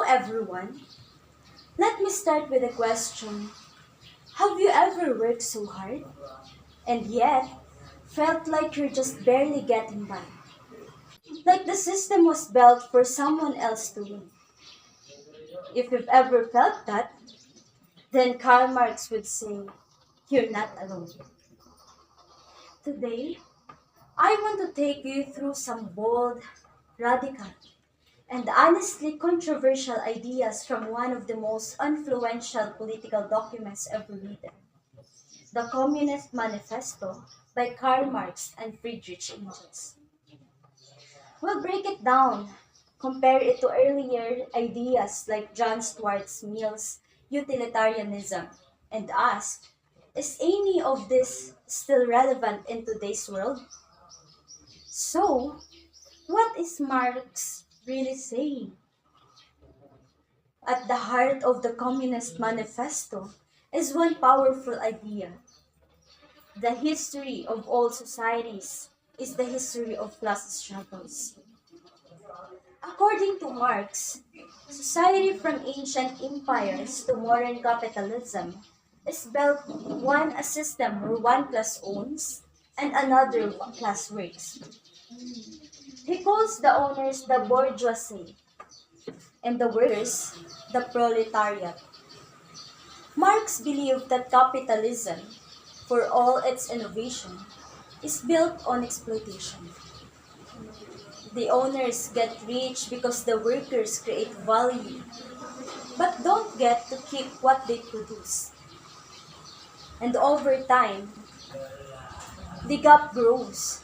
everyone. Let me start with a question. Have you ever worked so hard and yet felt like you're just barely getting by? Like the system was built for someone else to win. If you've ever felt that, then Karl Marx would say, you're not alone. Today, I want to take you through some bold, radical, and honestly controversial ideas from one of the most influential political documents ever written, the Communist Manifesto by Karl Marx and Friedrich Engels. We'll break it down, compare it to earlier ideas like John Stuart Mill's utilitarianism, and ask, is any of this still relevant in today's world? So, what is Marx really saying? At the heart of the Communist Manifesto is one powerful idea. The history of all societies is the history of class struggles. According to Marx, society from ancient empires to modern capitalism is built one a system where one class owns and another class works. He calls the owners the bourgeoisie and the workers the proletariat. Marx believed that capitalism, for all its innovation, is built on exploitation. The owners get rich because the workers create value, but don't get to keep what they produce. And over time, the gap grows,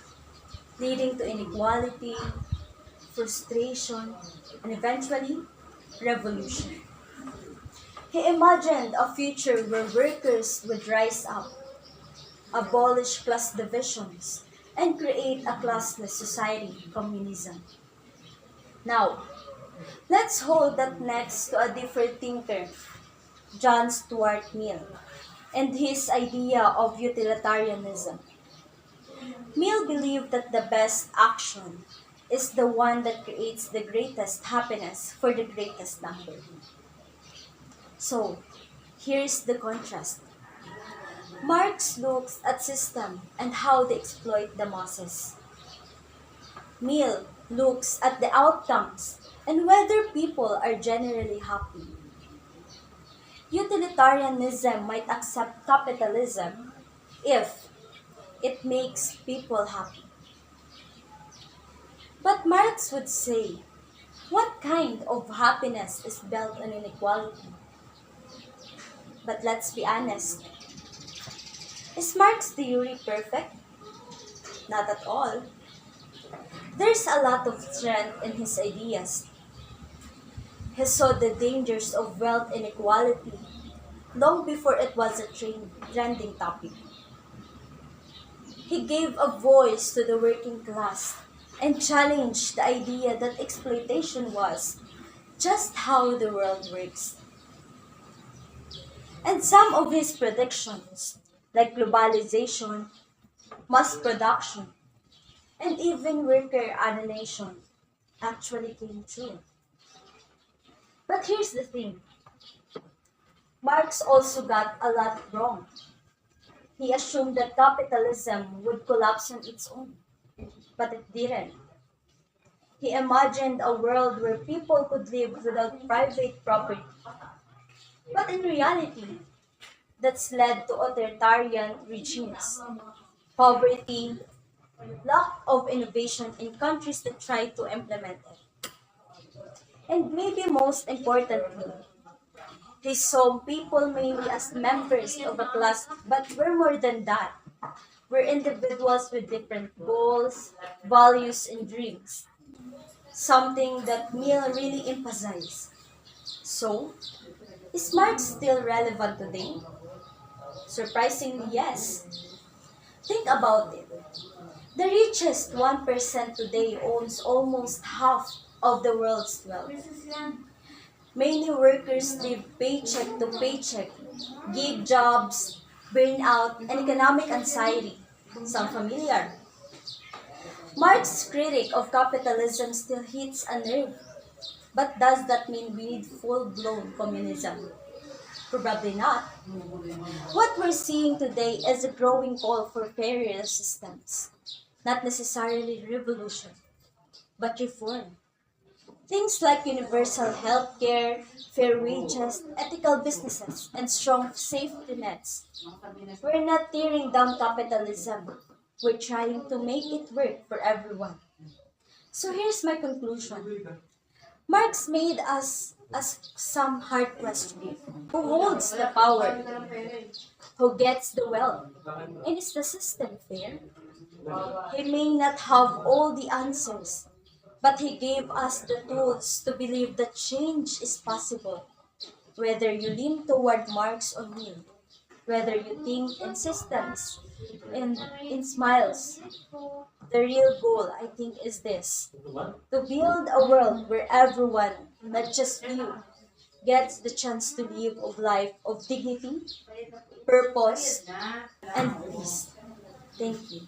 leading to inequality, frustration, and eventually, revolution. He imagined a future where workers would rise up, abolish class divisions, and create a classless society, communism. Now, let's hold that next to a different thinker, John Stuart Mill, and his idea of utilitarianism. Mill believed that the best action is the one that creates the greatest happiness for the greatest number. So, here's the contrast. Marx looks at system and how they exploit the masses. Mill looks at the outcomes and whether people are generally happy. Utilitarianism might accept capitalism if it makes people happy. But Marx would say, what kind of happiness is built on inequality? But let's be honest. Is Marx's theory perfect? Not at all. There's a lot of strength in his ideas. He saw the dangers of wealth inequality long before it was a trending topic. He gave a voice to the working class and challenged the idea that exploitation was just how the world works. And some of his predictions, like globalization, mass production, and even worker alienation, actually came true. But here's the thing. Marx also got a lot wrong. He assumed that capitalism would collapse on its own, but it didn't. He imagined a world where people could live without private property. But in reality, that's led to authoritarian regimes, poverty, lack of innovation in countries that try to implement it. And maybe most importantly, he saw people mainly as members of a class, but we're more than that. We're individuals with different goals, values, and dreams. Something that Mill really emphasized. So, is Marx still relevant today? Surprisingly, yes. Think about it. The richest 1% today owns almost half of the world's wealth. Many workers live paycheck to paycheck, gig jobs, burnout, and economic anxiety. Sound familiar? Marx's critic of capitalism still hits a nerve. But does that mean we need full-blown communism? Probably not. What we're seeing today is a growing call for fairer systems, not necessarily revolution, but reform. Things like universal health care, fair wages, ethical businesses, and strong safety nets. We're not tearing down capitalism. We're trying to make it work for everyone. So here's my conclusion. Marx made us ask some hard questions. Who holds the power? Who gets the wealth? And is the system fair? He may not have all the answers, but he gave us the tools to believe that change is possible. Whether you lean toward Marx or Mill, whether you think in systems, in smiles, the real goal, I think, is this: to build a world where everyone, not just you, gets the chance to live a life of dignity, purpose, and peace. Thank you.